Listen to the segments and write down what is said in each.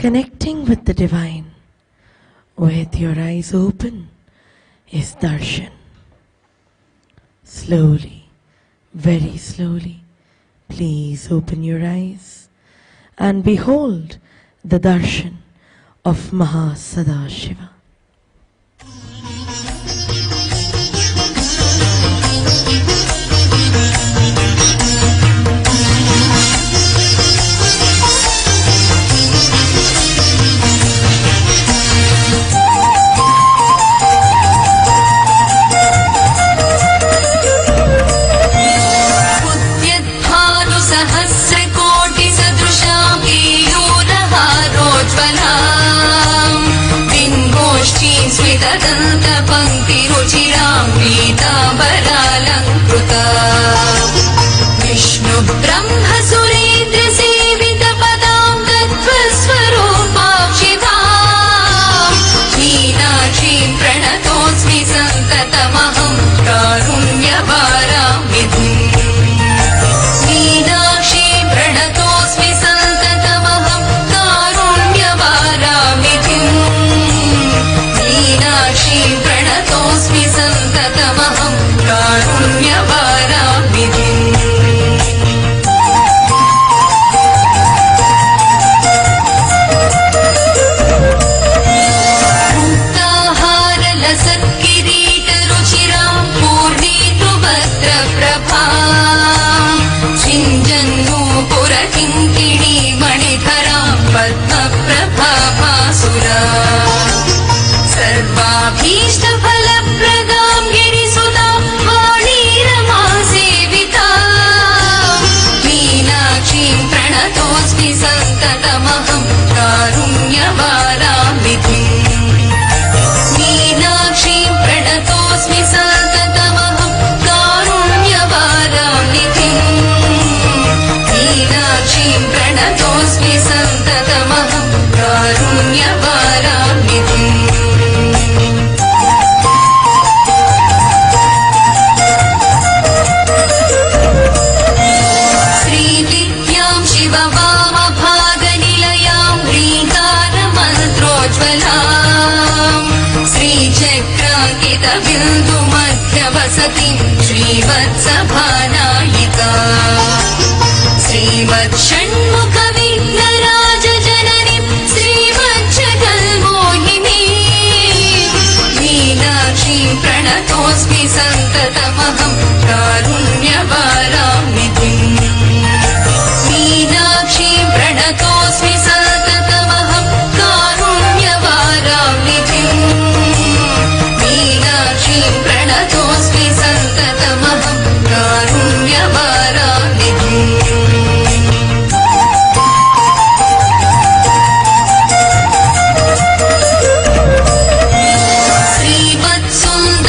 Connecting with the divine with your eyes open is darshan. Slowly, very slowly, please open your eyes and behold the darshan of Mahasadashiva. पंक्तिरुचिरां पीताम्बरालङ्कृता Vishnu ब्रह्म सुरेन्द्र सेवित पदां तत्त्वस्वरूपाक्षिता मीनाक्षीं प्रणतोऽस्मि सन्ततमहं कारुण्यवारां विधिम् मीनाक्षीं प्रणतोऽस्मि सन्ततमहं कारुण्यवारां विधिम् मीनाक्षीं प्रणतोऽस्मि सन्ततमहं कारुण्यवारां विधिम् मुक्ताहारलसत्किरीटरुचिरां पूर्णीतुभद्रप्रभां चिञ्जन्नूपुरकिङ्किणी मणिधरां पद्मप्रभाभासुरां सर्वाभीष्टफलप्रदां गिरिसुतां वाणीरमां सेविता मीनाक्षीं प्रणतोऽस्मि सन्ततमहं कारुण्यवारां विधिम् मीनाक्षीं प्रणतोऽस्मि सन्ततमहं कारुण्यवारां विधिम् मीनाक्षीं प्रणतोऽस्मि सन्ततमहं कारुण्यवारां विधिम् श्रीविद्यां शिववामभागनिलयां ह्रीङ्कारमन्त्रोज्ज्वलां श्रीचक्राङ्कितबिन्दुमध्यवसतिं श्रीवत्सभानायिका श्रीमत्षण्मुखविघ्नराजजननीं श्रीमज्जगन्मोहिनीं मीनाक्षीं प्रणतोऽस्मि सन्ततमहं कारुण्यवारां विधिम् मीनाक्षीं प्रणतोऽस्मि सन्ततमहं कारुण्यवारां विधिम् मीनाक्षीं प्रणतोऽस्मि सन्ततमहं कारुण्यवारां विधिम्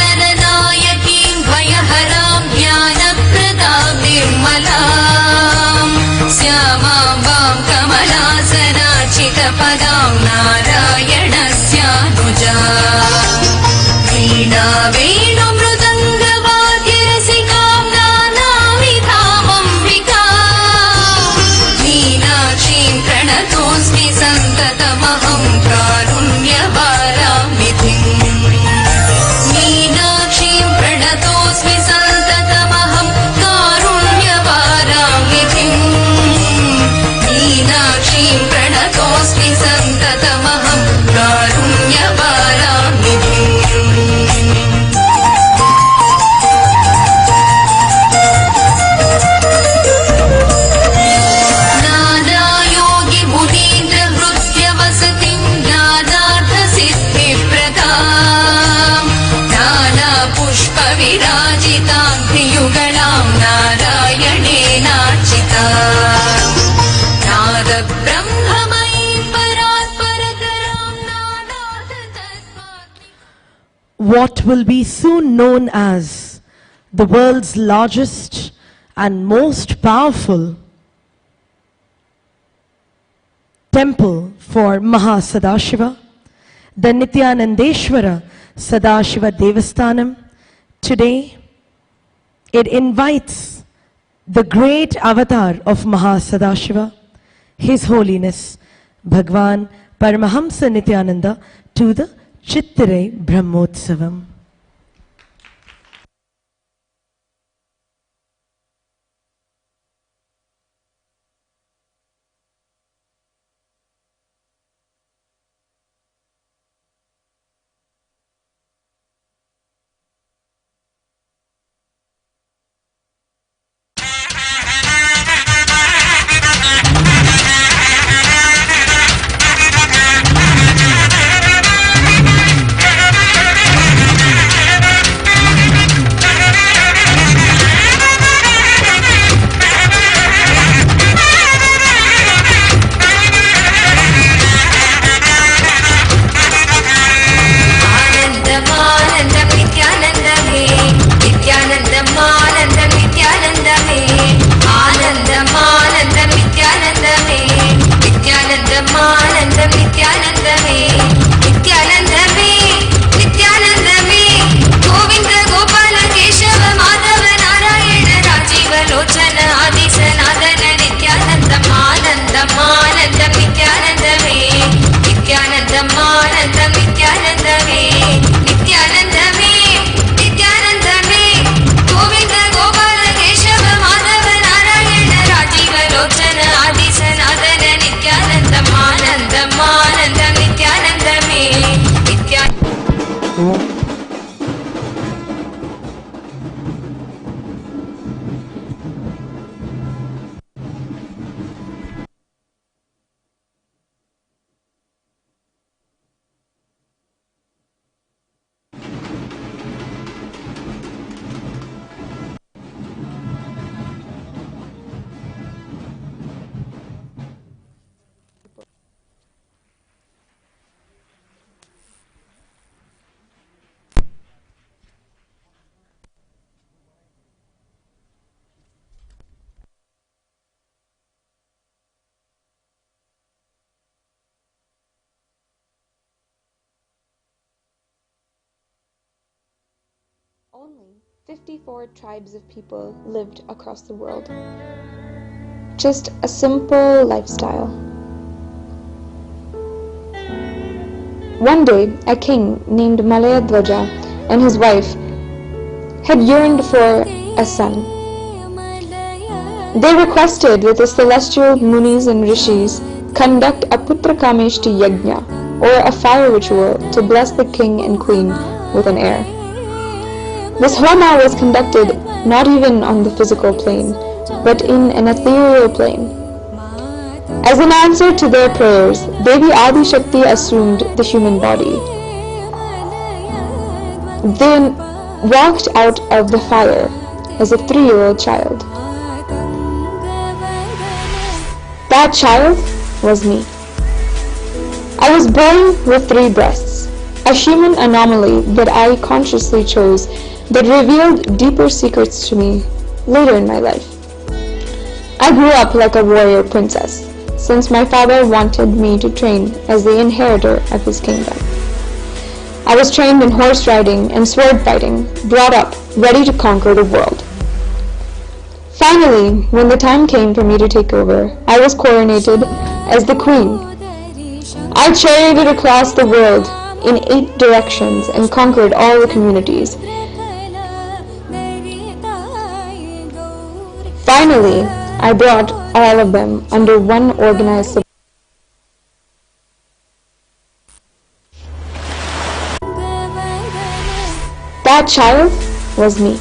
श्रीमत्सुन्दरनायकीं भयहरां ज्ञानप्रदां निर्मलां श्यामां वां कमलासनाचितपदां नारायणस्यानुजा वीणावेणुमृदङ्गवाद्यरसिकां नानाविधामम्बिकां मीनाक्षीं प्रणतोऽस्मि सन्ततमहं कारुण्यवारां विधिम् मीनाक्षीं प्रणतोऽस्मि सन्ततमहं कारुण्यवारां विधिम् मीनाक्षीं प्रणतोऽस्मि सन्ततमहं कारुण्यवारां विधिम् नानायोगि मुनीन्द्रहृद्यवसतिं ज्ञानार्थसिद्धिप्रदां नानापुष्पविराजितां त्रियुगणां नारायणेनार्चितां नादब्रह्ममयीं परात्परतरां नानादतत्त्वात्मिकां What will be soon known as the world's largest and most powerful temple for Mahasadashiva, the Nityanandeshwara Sadashiva Devasthanam. Today, it invites the great avatar of Mahasadashiva, His Holiness Bhagwan Paramahamsa Nityananda to the Chittirai Brahmotsavam. Only 54 tribes of people lived across the world. Just a simple lifestyle. One day, a king named Malayadwaja and his wife had yearned for a son. They requested that the celestial munis and rishis conduct a Putra Kameshti Yajna, or a fire ritual to bless the king and queen with an heir. This homa was conducted not even on the physical plane, but in an ethereal plane. As an answer to their prayers, Devi Adi Shakti assumed the human body, then walked out of the fire as a 3-year-old child. That child was me. I was born with 3 breasts, a human anomaly that I consciously chose, that revealed deeper secrets to me later in my life. I grew up like a warrior princess, since my father wanted me to train as the inheritor of his kingdom. I was trained in horse riding and sword fighting, brought up ready to conquer the world. Finally, when the time came for me to take over, I was coronated as the queen. I charioted across the world in 8 directions and conquered all the communities. Finally, I brought all of them under one organized civilization. That child was me.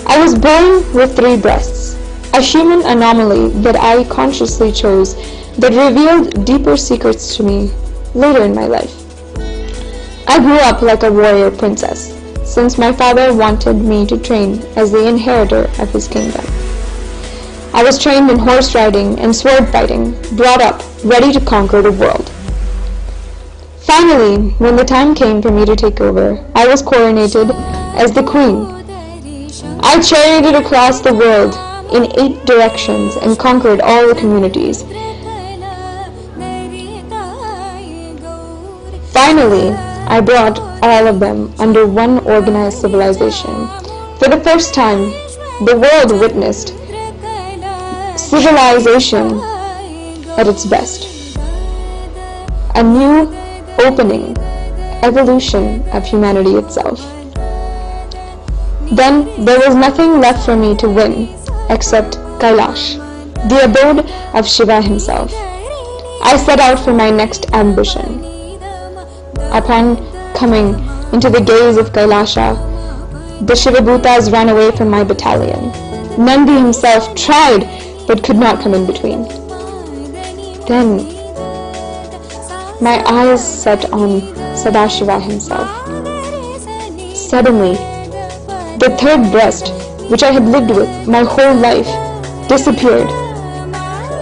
I was born with 3 breasts, a human anomaly that I consciously chose, that revealed deeper secrets to me later in my life. I grew up like a warrior princess, since my father wanted me to train as the inheritor of his kingdom. I was trained in horse riding and sword fighting, brought up ready to conquer the world. Finally, when the time came for me to take over, I was coronated as the queen. I charioted across the world in 8 directions and conquered all the communities. Finally, I brought all of them under one organized civilization. For the first time, the world witnessed civilization at its best. a new opening, evolution of humanity itself. Then there was nothing left for me to win except Kailash, the abode of Shiva himself. I set out for my next ambition. Upon coming into the gaze of Kailasha, the Shivabhutas ran away from my battalion. Nandi himself tried but could not come in between. Then my eyes set on Sadashiva himself. Suddenly, the third breast, which I had lived with my whole life, disappeared.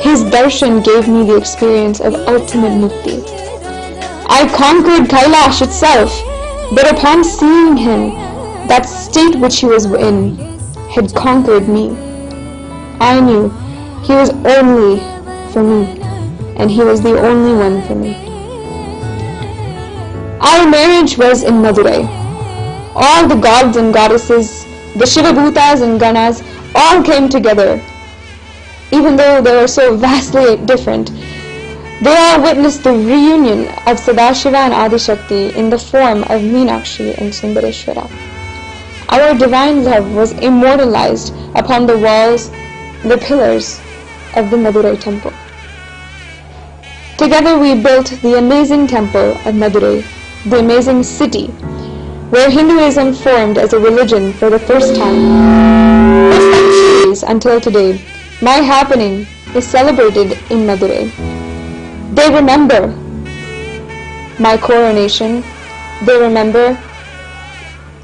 His darshan gave me the experience of ultimate mukti. I conquered Kailash itself, but upon seeing him, that state which he was in had conquered me. I knew he was only for me, and he was the only one for me. Our marriage was in Madurai. All the gods and goddesses, the Shivabhutas and Ganas, all came together. Even though they were so vastly different, they all witnessed the reunion of Sadashiva and Adishakti in the form of Meenakshi and Sundareshwara. Our divine love was immortalized upon the walls, the pillars of the Madurai temple. Together we built the amazing temple of Madurai, the amazing city, where Hinduism formed as a religion for the first time. For centuries until today, my happening is celebrated in Madurai. They remember my coronation. They remember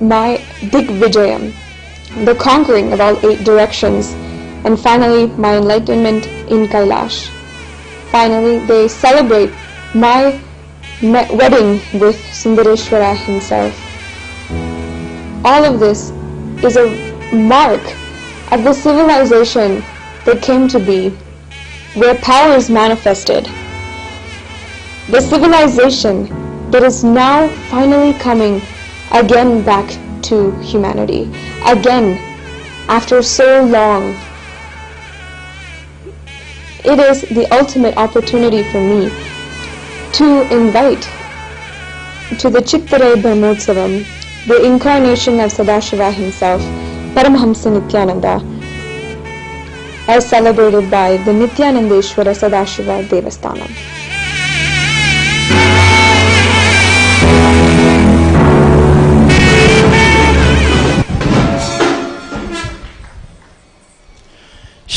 my Digvijayam, the conquering of all 8 directions, and finally my enlightenment in Kailash. Finally, they celebrate my wedding with Sundareshwara himself. All of this is a mark of the civilization that came to be, where power is manifested. The civilization that is now finally coming again back to humanity, again after so long. It is the ultimate opportunity for me to invite to the Chittarai Brahmotsavam the incarnation of Sadashiva himself, Paramhamsa Nityananda, as celebrated by the Nityanandeshwara Sadashiva Devasthanam.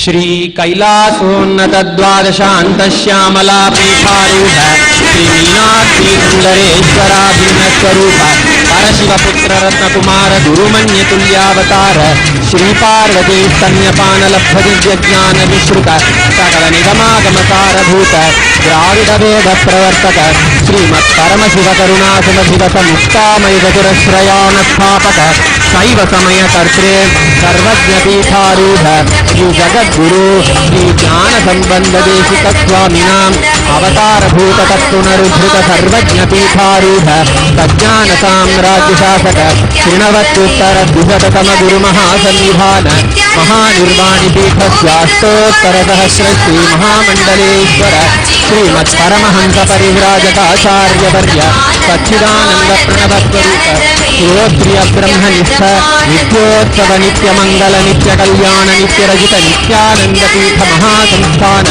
Shri कैलासोन्नत द्वादशांत Shyamala पीठारूढ़ Shri Meenakshi सुंदरेश्वराधीन स्वरूप परशिव पुत्र रत्न कुमार गुरुमन्य तुल्यावतार श्री पार्वती स्तन्यपान लब्ध दिव्य ज्ञान विश्रुत सकल निगमागम सारभूत द्राविड वेद प्रवर्तक श्रीमत् परम शिव करुणा सुमधिवत मुक्तामय चतुरश्रयान स्थापक शैव समय कर्त्रे सर्वज्ञ पीठारूढ़ श्री जगद्गुरु श्री ज्ञान संबंध देशिक स्वामिनाम अवतार भूत तत्पुनरुद्धृत सर्वज्ञ पीठारूढ़ तज्ञान साम्राज्य शासक श्रृणवत्युत्तर द्विशततम गुरु महासन्निधान महानिर्वाणि पीठस्याष्टोत्तर सहस्र श्री महामंडलेश्वर श्रीमत् परमहंस परिव्राजकाचार्य वर्य सच्चिदानंद प्रणव स्वरूप श्रोत्रिय ब्रह्मनिष्ठ नित्योत्सव नित्य मंगल नित्य कल्याण नित्य रजित नित्यानंद पीठ महासंस्थान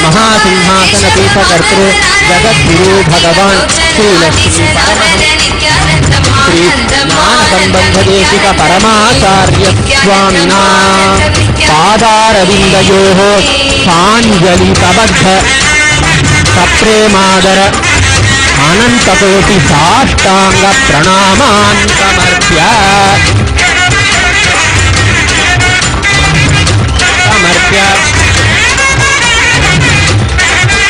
महासिंहासन पीठ कर्तृ जगद्गुरु भगवान श्री लक्ष्मी परमहंस श्री ज्ञान संबंध देशिक परमाचार्य स्वामिना पादारविंदयोः साञ्जलि सबद्ध सप्रेमादर अनंतकोटि साष्टांग प्रणामान् समर्प्य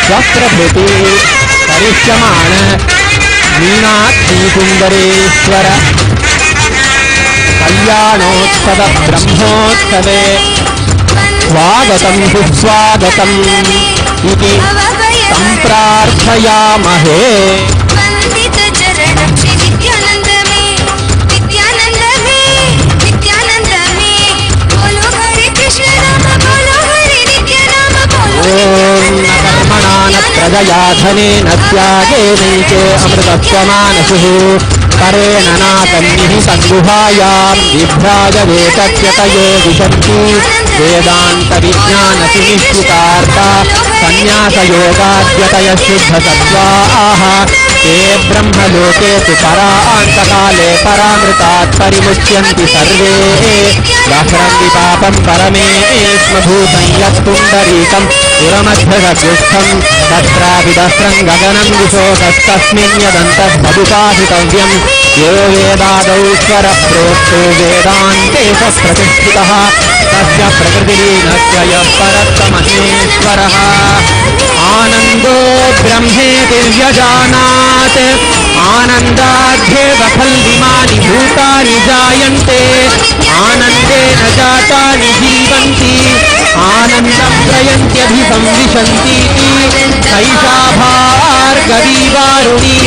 स्वप्रभृति करिष्यमाण मीनाक्षी सुंदरेश्वर कल्याणोत्सव ब्रह्मोत्सवे स्वागतं सुस्वागतम् इति संप्रार्थयामहे। वंदित चरण श्री नित्यानंद में बोलो हरे कृष्ण नाम बोलो हरे नित्य नाम बोलो ओम न कर्मणा न प्रजया धनेन त्यागेनैके अमृतत्वमानसुः परेण नातन्निहितं गुहायां विभ्राजवेतत्यतयो विशन्ति वेदान्तविज्ञानसुनिश्चितार्था सन्न्यासयोगाद्यतयः शुद्धसत्त्वाः ते ब्रह्मलोके तु परान्तकाले परामृतात् परिमुच्यन्ति सर्वे दह्रं विपापं परमेश्मभूतं यत्पुण्डरीकं पुरमध्यगुस्थं तत्रापि दह्रं गगनं विशोकस्तस्मिन् यदन्तर्भुपासितव्यं यो वेदादौ स्वरः प्रोक्तो वेदान्ते स प्रतिष्ठितः तस्य प्रकृतिलीनस्य यः परत्तमहेश्वरः आनन्दो ब्रह्मेति व्यजानात् आनन्दाध्येव खल्विमानि भूतानि जायन्ते आनन्देन जातानि जीवन्ति आनन्दं प्रयन्त्यभिसंविशन्ति सैषा भार्गवी वारुणी